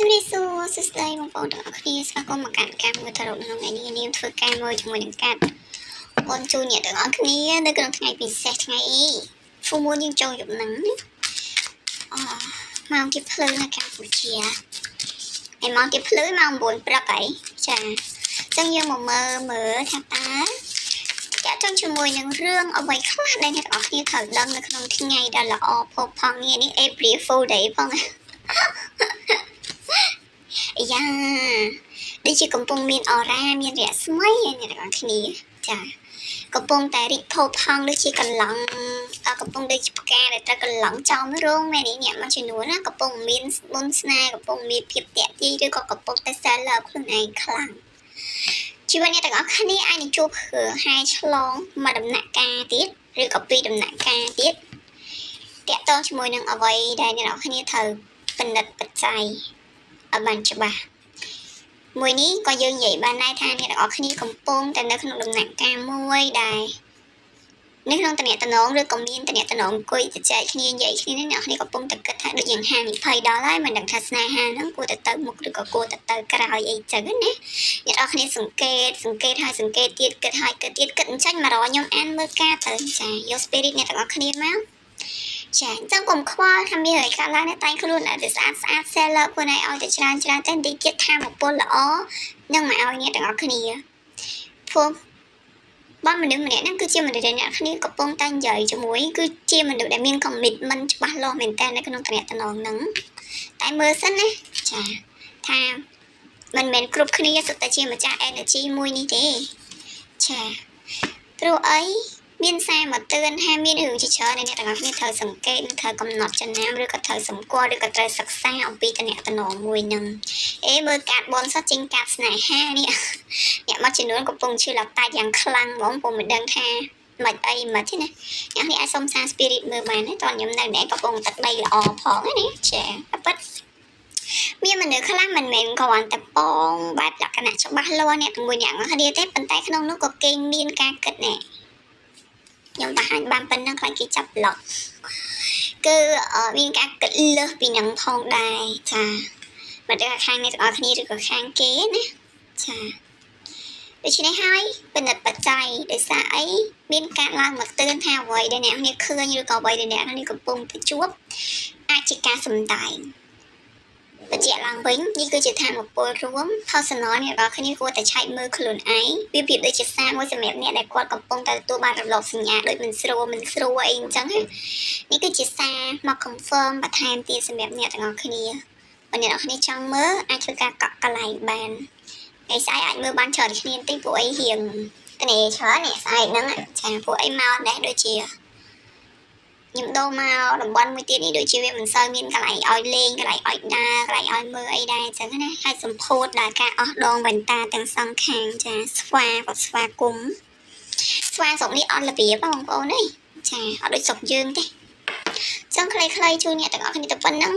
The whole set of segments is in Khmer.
ជំរាបសួរសួស្តីបងប្អូនទាំងអស់គ្នាស្វាគមន៍មកកាន់ការមើលថតរូបក្នុងថ្ងៃនេះនាងធ្វើការមួយជាមួយនឹងកាត់អូនជួនអ្នកទាំងអស់គ្នានៅក្នុងថ្ងៃពិសេសថ្ងៃ Full Moon យើងចូលយប់ហ្នឹងម៉ោងគេភ្លឺនៅកម្ពុជាហើយម៉ោងគេភ្លឺម៉ោង 9 ព្រឹកហើយចាអញ្ចឹងយើងមកមើលថាតើចាក់ចង់ជាមួយនឹងរឿងអ្វីខ្លះដែលអ្នកទាំងអស់គ្នាត្រូវដឹងនៅក្នុងថ្ងៃដ៏ល្អផូរផង់នេះ April Fool Day ផងយ៉ាដូចជាកំពុងមានអរ៉ាមានរស្មីអ្នកទាំងអស់គ្នាចាកំពុងតែរីកផូរផង់ដូចជាកន្លងកំពុងដូចជាផ្កាដែលត្រូវកន្លងចោលរោងមែននេះអ្នកមួយចំនួនណាកំពុងមានមុនស្នេហ៍កំពុងមានភាពតាក់ទាញឬក៏កំពុងតែ sell love ខ្លួនឯងខ្លាំងជីវិតអ្នកទាំងអស់គ្នាអាចនឹងជួបរឿងហាយឆ្លងមួយដំណាក់កាលទៀតឬក៏ពីរដំណាក់កាលទៀតតាក់ទងជាមួយនឹងអ្វីដែលអ្នកទាំងអស់គ្នាត្រូវពិនិត្យបច្ច័យឲ្យបានច្បាស់មួយនេះក៏យើងនិយាយបានដែរថាអ្នកទាំងអស់គ្នាកំពុងតែនៅក្នុងដំណាក់កាលមួយដែលនៅក្នុងតំណែងឬក៏មានតំណែងអង្គុយជជែកគ្នានិយាយគ្នាអ្នកទាំងអស់គ្នាកំពុងតែគិតថាដូចយ៉ាង50ដល់ហើយមិនដឹងថាស្នេហាហ្នឹងគួរតែទៅមុខឬក៏គួរតែទៅក្រោយអីចឹងណាអ្នកទាំងអស់គ្នាសង្កេតហើយសង្កេតទៀតគិតហើយគិតទៀតគិតអញ្ចឹងមករកខ្ញុំអានមើលការទៅចាយក spirit អ្នកទាំងអស់គ្នាមកចាអញ្ចឹងកុំខ្វល់ថាមានអ្វីកើតឡើងតែខ្លួនតែស្អាត seller ខ្លួនឯងឲ្យតែច្រើនតែបន្តិចទៀតថាមកពលល្អនឹងមកឲ្យអ្នកទាំងអស់គ្នាព្រោះបងមនុស្សម្នាក់ហ្នឹងគឺជាមនុស្សដែលអ្នកគ្នាកំពុងតែនិយាយជាមួយគឺជាមនុស្សដែលមាន commitment ច្បាស់លាស់មែនតើនៅក្នុងតំណែងហ្នឹងតែមើលសិនណាចាថាមិនមែនគ្រប់គ្នាសុទ្ធតែជាម្ចាស់ energy មួយនេះទេចាព្រោះអីមានសារមកទឿនថាមានរឿងជាច្រើនដែលអ្នកទាំងអស់គ្នាត្រូវសង្កេតនិងត្រូវកំណត់ចំណាំឬក៏ត្រូវសម្គាល់ឬក៏ត្រូវសិក្សាអំពីតំណែងមួយហ្នឹងមើលកាតបនសោះចេញកាតស្នេហានេះអ្នកមកចំនួនកំពុងឈឺឡតាយ៉ាងខ្លាំងហ្មងពុំមិនដឹងថាមិនអីមិនទេណាអ្នកនេះអាចសុំសារ spirit មើលបានទេតោះខ្ញុំនៅនេះកំពុងទឹកដីល្អផងណាចាប៉ិតមានមនុស្សខ្លះមិនមែនគ្រាន់តែបងបែបលក្ខណៈច្បាស់លាស់អ្នកជាមួយអ្នកគ្នាទេប៉ុន្តែក្នុងនោះក៏គេមានការគិតណែខ្ញុំបង្ហាញបានប៉ុណ្ណឹងខ្លាចគេចាប់ប្លុកគឺមានការគិតលើសពីនឹងផងដែរចាមិនដឹងខាងនេះទាំងអស់គ្នាឬក៏ខាងគេណាចាដូច្នេះហើយពិនិត្យបច្ច័យដោយសារអីមានការឡើងមកទឿនថាអ្វីដែលអ្នកនេះឃើញឬក៏អ្វីដែលអ្នកនេះកំពុងតែជួបអាចជាការសំដែងបញ្ជាក់ឡើងវិញនេះគឺជាឋានៈពលរួម personal អ្នកនរគ្នាគួរតែឆែកមើលខ្លួនឯងវាប្រៀបដូចជាសារមួយសម្រាប់អ្នកដែលគាត់កំពុងតែទទួលបានរលកសញ្ញាដូចមិនស្រួលអីអញ្ចឹងនេះគឺជាសារមក confirm បន្ថែមទៀតសម្រាប់អ្នកទាំងអស់គ្នាបើអ្នកនរគ្នាចង់មើលអាចធ្វើការកក់កន្លែងបានហើយស្អែកអាចមើលបានច្រើនគ្នាបន្តិចព្រោះអីរៀងគ្នាច្រើននេះស្អែកហ្នឹងចាព្រោះអីមកដែរដូចជាខ្ញុំដូរមកតំបន់មួយទៀតនេះដូចជាវាមិនសូវមានកន្លែងឲ្យលេងកន្លែងឲ្យដើរកន្លែងឲ្យមើលអីដែរអញ្ចឹងណាហើយសម្ពោធដល់ការអស់ដងវ៉ែនតាទាំងសងខាងចាស្វាក៏ស្វាគុំស្វាស្រុកនេះអត់របៀបបងប្អូនអីចាអត់ដូចស្រុកយើងទេអញ្ចឹងខ្លីៗជួយអ្នកទាំងអស់គ្នាទៅប៉ុណ្ណឹង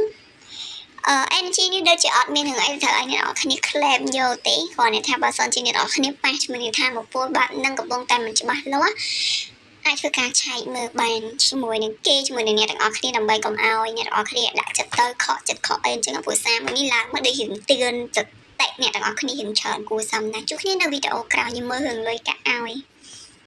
energy នេះដូចជាអត់មានរឿងអីត្រូវឲ្យអ្នកនរគ្នា claim យកទេគ្រាន់តែថាបើសិនជាអ្នកនរគ្នាប៉ះជាមួយនឹងថាមកពលបាត់នឹងកំពុងតែមិនច្បាស់លាស់អាចធ្វើការឆែកមើលបានជាមួយនឹងគេជាមួយនឹងអ្នកទាំងអស់គ្នាដើម្បីកុំឲ្យអ្នកទាំងអស់គ្នាដាក់ចិត្តទៅខកចិត្តខកអីអញ្ចឹងព្រោះសារមួយនេះឡើងមកដូចរឿងទឿនចិត្តអ្នកទាំងអស់គ្នារឿងច្រើនគួរសមណាស់ជួបគ្នានៅវីដេអូក្រោយខ្ញុំមើលរឿងលុយកាក់ឲ្យ